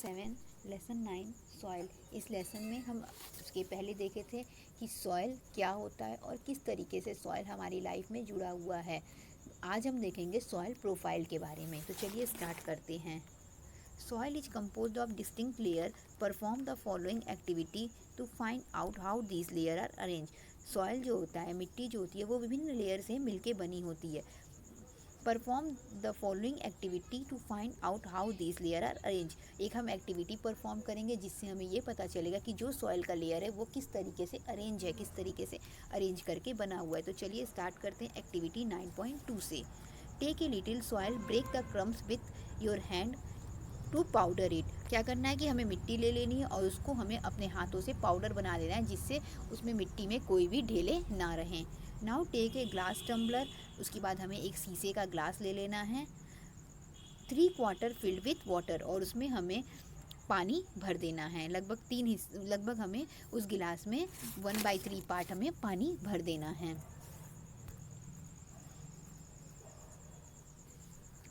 7 lesson 9 soil. इस lesson में हम उसके पहले देखे थे कि सॉइल क्या होता है और किस तरीके से सॉइल हमारी लाइफ में जुड़ा हुआ है। आज हम देखेंगे सॉइल प्रोफाइल के बारे में। तो चलिए स्टार्ट करते हैं। Soil is composed of distinct layer. Perform the following activity to find out how these layer are arranged. Soil जो होता है, मिट्टी जो होती है, वो विभिन्न लेयर से मिलके बनी होती है। Perform the following activity to find out how this layer are arrange. एक हम एक्टिविटी परफॉर्म करेंगे जिससे हमें ये पता चलेगा कि जो सॉइल का लेयर है वो किस तरीके से अरेंज है, किस तरीके से अरेंज करके बना हुआ है। तो चलिए स्टार्ट करते हैं एक्टिविटी 9.2 से। Take a little soil, break the crumbs with your hand to powder it. क्या करना है कि हमें मिट्टी ले लेनी है और उसको हमें अपने हाथों से पाउडर बना देना है, जिससे उसमें मिट्टी में कोई भी ढेले ना रहें। Now take a glass tumbler. उसके बाद हमें एक शीशे का ग्लास ले लेना है, 3/4 फिल्ड विथ वाटर, और उसमें हमें पानी भर देना है। लगभग हमें उस गिलास में 1/3 पार्ट हमें पानी भर देना है।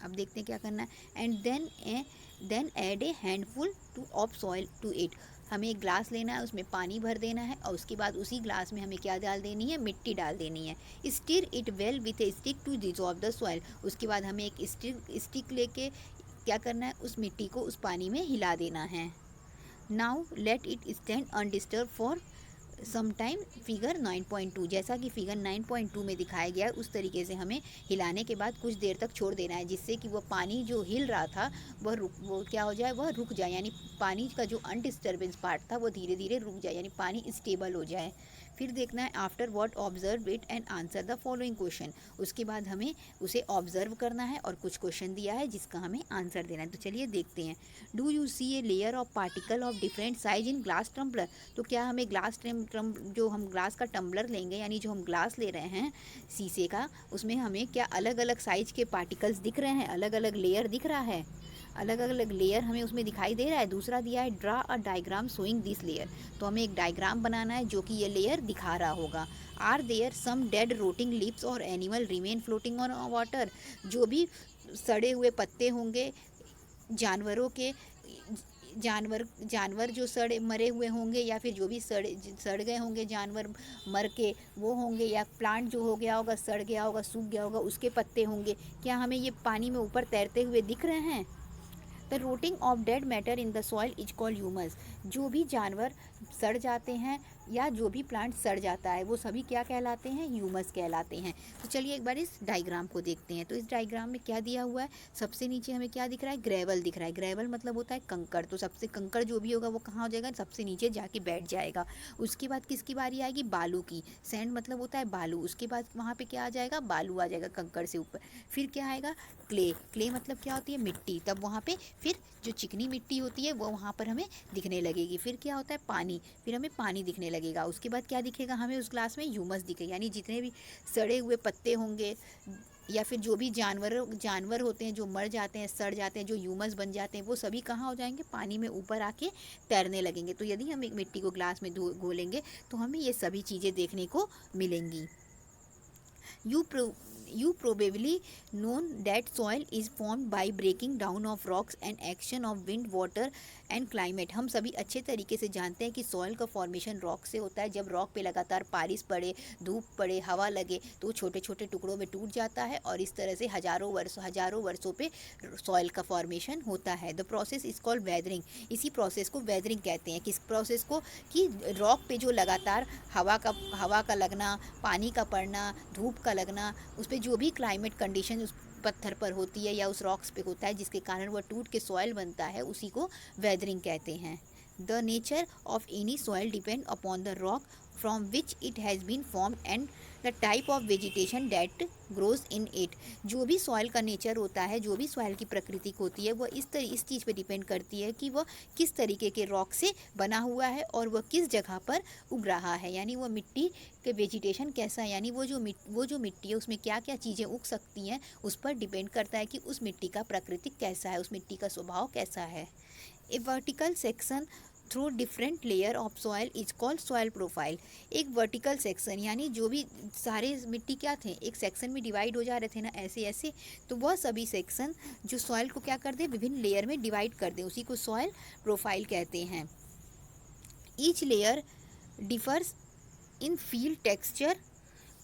अब देखते हैं क्या करना है। And then add a handful of soil to it. हमें एक ग्लास लेना है, उसमें पानी भर देना है और उसके बाद उसी ग्लास में हमें क्या डाल देनी है, मिट्टी डाल देनी है। Stir it well with a stick to dissolve the soil. उसके बाद हमें एक स्टिक लेके क्या करना है, उस मिट्टी को उस पानी में हिला देना है। Now let it stand undisturb for sometime. Figure 9.2, जैसा कि फिगर 9.2 में दिखाया गया है उस तरीके से हमें हिलाने के बाद कुछ देर तक छोड़ देना है, जिससे कि वो पानी जो हिल रहा था वो क्या हो जाए, वह रुक जाए। यानी पानी का जो अनडिस्टर्बेंस पार्ट था वो धीरे धीरे रुक जाए, यानी पानी स्टेबल हो जाए। फिर देखना है after what observe it and answer the following question. उसके बाद हमें उसे ऑब्जर्व करना है और कुछ क्वेश्चन दिया है जिसका हमें आंसर देना है। तो चलिए देखते हैं। Do you see a layer of particle of different size in glass tumbler. तो क्या हमें जो हम ग्लास का टम्बलर लेंगे, यानी जो हम ग्लास ले रहे हैं शीशे का, उसमें हमें क्या अलग अलग साइज के पार्टिकल्स दिख रहे हैं, अलग अलग लेयर दिख रहा है, अलग अलग लेयर हमें उसमें दिखाई दे रहा है। दूसरा दिया है draw a diagram showing this layer. तो हमें एक डायग्राम बनाना है जो कि ये लेयर दिखा रहा होगा। Are there some dead rotting leaves और animal remain floating on water. जो भी सड़े हुए पत्ते होंगे जानवरों के, जानवर जो मरे हुए होंगे, या फिर जो भी सड़ गए होंगे जानवर मर के वो होंगे, या प्लांट जो हो गया होगा, सड़ गया होगा, सूख गया होगा, उसके पत्ते होंगे, क्या हमें ये पानी में ऊपर तैरते हुए दिख रहे हैं। The rotting of dead matter in the soil is called humus. जो भी जानवर सड़ जाते हैं या जो भी प्लांट सड़ जाता है वो सभी क्या कहलाते हैं, ह्यूमस कहलाते हैं। तो चलिए एक बार इस डायग्राम को देखते हैं। तो इस डायग्राम में क्या दिया हुआ है, सबसे नीचे हमें क्या दिख रहा है, ग्रेवल दिख रहा है। ग्रेवल मतलब होता है कंकड़। तो सबसे कंकड़ जो भी होगा वो कहाँ हो जाएगा, सबसे नीचे जाके बैठ जाएगा। उसके बाद किसकी बारी आएगी, बालू की। सैंड मतलब होता है बालू। उसके बाद वहाँ पे क्या आ जाएगा, बालू आ जाएगा कंकड़ से ऊपर। फिर क्या आएगा, क्ले। क्ले मतलब क्या होती है, मिट्टी। तब वहाँ पे फिर जो चिकनी मिट्टी होती है वो वहाँ पर हमें दिखने लगेगी। फिर क्या होता है, पानी। फिर हमें पानी दिखने लगेगा। उसके बाद क्या दिखेगा हमें उस ग्लास में, ह्यूमस दिखेगा। यानी जितने भी सड़े हुए पत्ते होंगे या फिर जो भी जानवर होते हैं जो मर जाते हैं, सड़ जाते हैं, जो ह्यूमस बन जाते हैं, वो सभी कहाँ हो जाएंगे, पानी में ऊपर आके तैरने लगेंगे। तो यदि हम एक मिट्टी को ग्लास में घोलेंगे तो हमें ये सभी चीज़ें देखने को मिलेंगी। You probably known that soil is formed by breaking down of rocks and action of wind, water and climate। हम सभी अच्छे तरीके से जानते हैं कि सॉइल का फॉर्मेशन रॉक से होता है। जब रॉक पे लगातार बारिश पड़े, धूप पड़े, हवा लगे तो छोटे छोटे टुकड़ों में टूट जाता है और इस तरह से हजारों वर्षों पे सॉइल का फॉर्मेशन होता है। The process is called weathering. इसी प्रोसेस को वेदरिंग कहते हैं। किस प्रोसेस को, कि रॉक पे जो लगातार हवा का लगना, पानी का पड़ना, धूप का लगना, उस पर जो भी क्लाइमेट कंडीशन उस पत्थर पर होती है या उस रॉक्स पे होता है जिसके कारण वह टूट के सॉइल बनता है, उसी को वेदरिंग कहते हैं। The nature of any soil depend upon the rock from which it has been form and the type of vegetation that grows in it. जो भी सॉइल का नेचर होता है, जो भी सॉइल की प्रकृति होती है, वह इस चीज़ पे डिपेंड करती है कि वह किस तरीके के रॉक से बना हुआ है और वह किस जगह पर उग रहा है। यानी वह मिट्टी के वेजिटेशन कैसा है, यानी वो जो मिट्टी है उसमें क्या क्या चीज़ें उग सकती हैं, उस पर डिपेंड करता है कि उस मिट्टी का प्रकृति कैसा है, उस मिट्टी का स्वभाव कैसा है। A vertical section through different layer of soil is called soil profile. एक वर्टिकल सेक्शन, यानी जो भी सारे मिट्टी क्या थे, एक सेक्शन में डिवाइड हो जा रहे थे ना ऐसे ऐसे, तो वह सभी सेक्शन जो सॉइल को क्या कर दे, विभिन्न लेयर में डिवाइड कर दे, उसी को सॉइल प्रोफाइल कहते हैं। Each layer differs in feel, texture,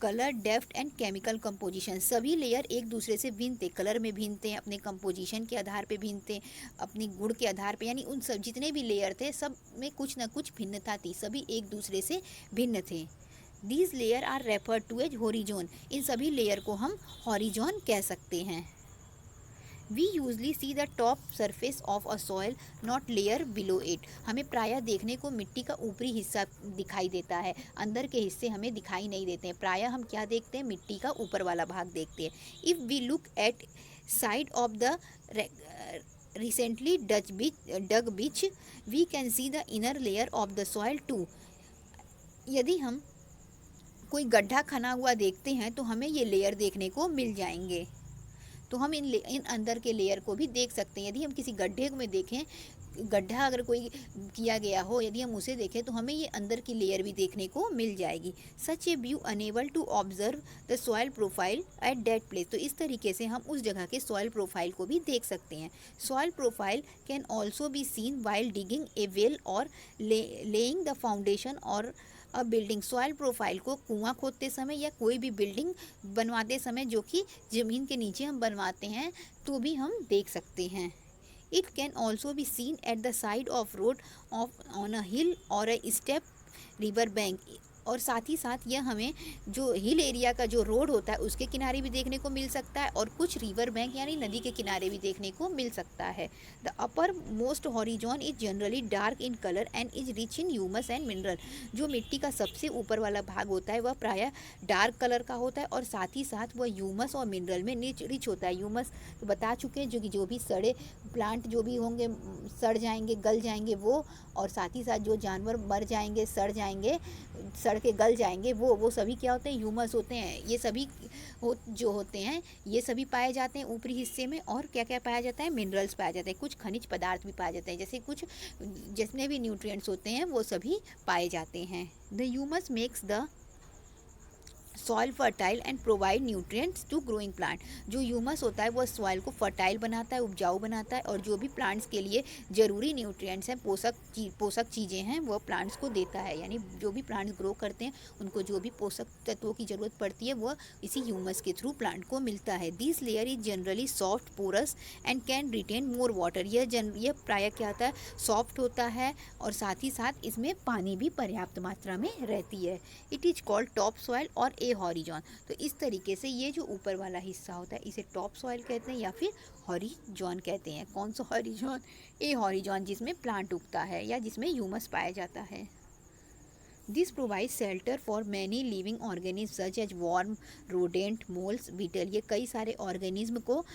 colour, depth and chemical composition. सभी लेयर एक दूसरे से भिन्न थे, कलर में भिन्न थे, अपने कंपोजिशन के आधार पे भिन्न थे, अपनी गुण के आधार पे, यानी उन सब जितने भी लेयर थे सब में कुछ ना कुछ भिन्नता थी, सभी एक दूसरे से भिन्न थे। These layer are referred to as horizon. इन सभी लेयर को हम हॉरिजॉन कह सकते हैं। We usually see the top surface of a soil, not layer below it. हमें प्रायः देखने को मिट्टी का ऊपरी हिस्सा दिखाई देता है, अंदर के हिस्से हमें दिखाई नहीं देते हैं। प्रायः हम क्या देखते हैं, मिट्टी का ऊपर वाला भाग देखते हैं। If we look at side of the recently dug beach, we can see the inner layer of the soil too. यदि हम कोई गड्ढा खना हुआ देखते हैं तो हमें ये लेयर देखने को मिल जाएंगे, तो हम इन अंदर के लेयर को भी देख सकते हैं। यदि हम किसी गड्ढे में देखें, गड्ढा अगर कोई किया गया हो, यदि हम उसे देखें तो हमें ये अंदर की लेयर भी देखने को मिल जाएगी। Such a view enable to observe the soil profile at that place. तो इस तरीके से हम उस जगह के सॉइल प्रोफाइल को भी देख सकते हैं। Soil profile can also be scene while digging A well और लेइंग द फाउंडेशन और अ बिल्डिंग। सॉइल प्रोफाइल को कुआं खोदते समय या कोई भी बिल्डिंग बनवाते समय, जो कि ज़मीन के नीचे हम बनवाते हैं, तो भी हम देख सकते हैं। It can also be seen at the side of road of on a hill और अ स्टेप रिवर बैंक। और साथ ही साथ यह हमें जो हिल एरिया का जो रोड होता है उसके किनारे भी देखने को मिल सकता है, और कुछ रिवर बैंक यानी नदी के किनारे भी देखने को मिल सकता है। The upper most horizon is generally dark in colour and is rich in humus and mineral. जो मिट्टी का सबसे ऊपर वाला भाग होता है वह प्रायः डार्क कलर का होता है, और साथ ही साथ वह ह्यूमस और मिनरल में रिच होता है। ह्यूमस तो बता चुके हैं, जो भी सड़े प्लांट जो भी होंगे सड़ जाएंगे, गल जाएंगे वो, और साथ ही साथ जो जानवर मर जाएंगे, सड़ के गल जाएंगे वो सभी क्या होते हैं, ह्यूमस होते हैं। ये सभी जो होते हैं ये सभी पाए जाते हैं ऊपरी हिस्से में। और क्या क्या पाया जाता है, मिनरल्स पाए जाते हैं, कुछ खनिज पदार्थ भी पाए जाते हैं, जैसे कुछ जितने भी न्यूट्रिएंट्स होते हैं वो सभी पाए जाते हैं। The humus makes the soil fertile and provide nutrients to growing plant. जो ह्यूमस होता है वह सॉइल को फर्टाइल बनाता है, उपजाऊ बनाता है, और जो भी प्लांट्स के लिए ज़रूरी न्यूट्रिएंट्स हैं, पोषक चीज़ें हैं, वह प्लांट्स को देता है। यानी जो भी प्लांट्स ग्रो करते हैं उनको जो भी पोषक तत्वों की ज़रूरत पड़ती है वह इसी ह्यूमस के थ्रू प्लांट को मिलता है। This layer is generally soft, porous and can retain more water. यह प्रायः क्या होता है, सॉफ्ट होता है, और साथ ही साथ इसमें पानी भी पर्याप्त मात्रा में रहती है। It is called top soil और ए हॉरिजॉन। तो इस तरीके से ये जो ऊपर वाला हिस्सा होता है इसे टॉप सॉइल कहते हैं या फिर हॉरिजॉन कहते हैं। कौन सा हॉरिजॉन, ए हॉरिजॉन, जिसमें प्लांट उगता है या जिसमें ह्यूमस पाया जाता है। This provide shelter for many living organism such as worm, rodent, moles, beetle. ये कई सारे ऑर्गेनिज्म को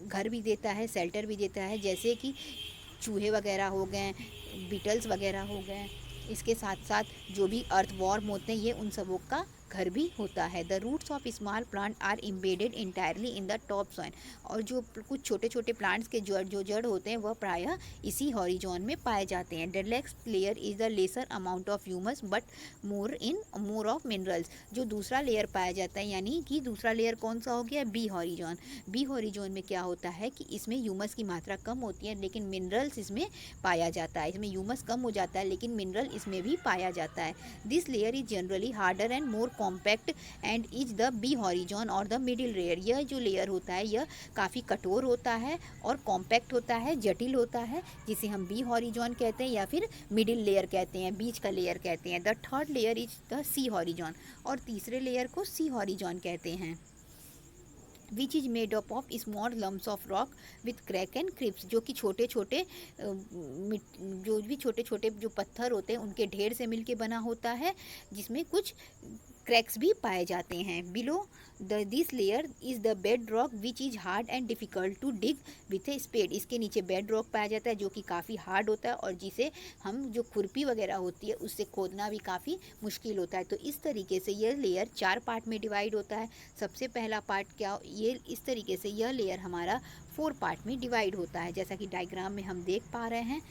घर भी देता है, शेल्टर भी देता है, जैसे कि चूहे वगैरह हो गए, बीटल्स वगैरह हो गए। इसके साथ साथ जो भी अर्थ वॉर्म होते हैं ये उन सबों का घर भी होता है। The roots of small plant are embedded entirely in the top soil. और जो कुछ छोटे छोटे प्लांट्स के जड़ होते हैं वह प्रायः इसी हॉरिजॉन में पाए जाते हैं। The next layer is the lesser amount of humus but more of minerals. जो दूसरा लेयर पाया जाता है, यानी कि दूसरा लेयर कौन सा हो गया, बी हॉरिजॉन। बी हॉरिजॉन में क्या होता है कि इसमें ह्यूमस की मात्रा कम होती है लेकिन मिनरल्स इसमें पाया जाता है। इसमें ह्यूमस कम हो जाता है लेकिन मिनरल इसमें भी पाया जाता है। This layer is generally harder and more compact and is the B horizon और द मिडिल लेयर। यह जो लेयर होता है यह काफ़ी कठोर होता है और कॉम्पैक्ट होता है, जटिल होता है, जिसे हम बी हॉरिजॉन कहते हैं या फिर मिडिल लेयर कहते हैं, बीच का लेयर कहते हैं। The third layer is the C horizon, और तीसरे लेयर को सी हॉरिजॉन कहते हैं। Which is made up of small lumps of rock with crack and crips. जो कि छोटे छोटे जो पत्थर होते हैं उनके ढेर से मिलके बना होता है, जिसमें कुछ क्रैक्स भी पाए जाते हैं। Below this layer is the bed rock which is hard and difficult to dig with a spade. इसके नीचे बेड रॉक पाया जाता है जो कि काफ़ी हार्ड होता है और जिसे हम जो खुरपी वगैरह होती है उससे खोदना भी काफ़ी मुश्किल होता है। तो इस तरीके से यह लेयर 4 पार्ट में डिवाइड होता है। सबसे पहला पार्ट क्या, ये इस तरीके से यह लेयर हमारा 4 पार्ट में डिवाइड होता है, जैसा कि डायग्राम में हम देख पा रहे हैं।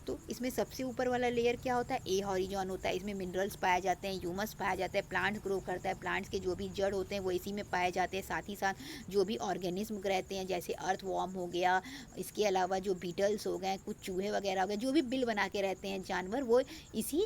तो इसमें सबसे ऊपर वाला लेयर क्या होता है, ए हॉरिजॉन होता है। इसमें मिनरल्स पाए जाते हैं, ह्यूमस पाया जाता है, प्लांट ग्रो करता है, प्लांट्स के जो भी जड़ होते हैं वो इसी में पाए जाते हैं। साथ ही साथ जो भी ऑर्गेनिज्म रहते हैं जैसे अर्थ वॉर्म हो गया, इसके अलावा जो बीटल्स हो गए, कुछ चूहे वगैरह हो गए, जो भी बिल बना के रहते हैं जानवर, वो इसी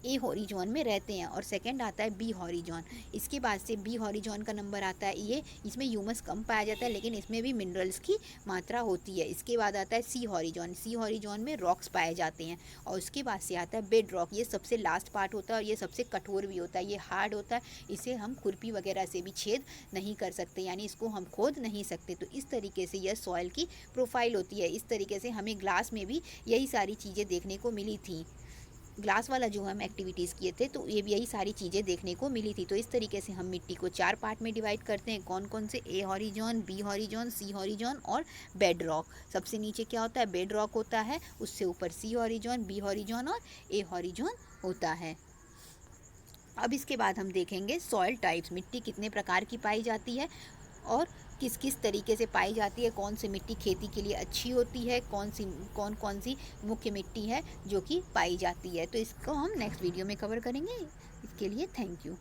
ए हॉरिजॉन में रहते हैं। और सेकंड आता है बी हॉरिजॉन। इसके बाद से बी हॉरिजॉन का नंबर आता है ये, इसमें ह्यूमस कम पाया जाता है लेकिन इसमें भी मिनरल्स की मात्रा होती है। इसके बाद आता है सी हॉरिजॉन। सी हॉरिजॉन में रॉक्स पाए जाते हैं। और उसके बाद से आता है बेड रॉक। ये सबसे लास्ट पार्ट होता है और ये सबसे कठोर भी होता है, ये हार्ड होता है, इसे हम खुरपी वगैरह से भी छेद नहीं कर सकते, यानी इसको हम खोद नहीं सकते। तो इस तरीके से यह सॉइल की प्रोफाइल होती है। इस तरीके से हमें ग्लास में भी यही सारी चीज़ें देखने को मिली थी। ग्लास वाला जो हम एक्टिविटीज़ किए थे तो ये भी यही सारी चीज़ें देखने को मिली थी। तो इस तरीके से हम मिट्टी को 4 पार्ट में डिवाइड करते हैं। कौन कौन से, ए हॉरिजॉन, बी हॉरिजॉन, सी हॉरिजॉन और बेड रॉक। सबसे नीचे क्या होता है, बेड रॉक होता है, उससे ऊपर सी हॉरिजॉन, बी हॉरिजॉन और ए हॉरिजॉन होता है। अब इसके बाद हम देखेंगे सॉइल टाइप्स, मिट्टी कितने प्रकार की पाई जाती है और किस किस तरीके से पाई जाती है, कौन सी मिट्टी खेती के लिए अच्छी होती है, कौन कौन सी मुख्य मिट्टी है जो कि पाई जाती है। तो इसको हम नेक्स्ट वीडियो में कवर करेंगे। इसके लिए थैंक यू।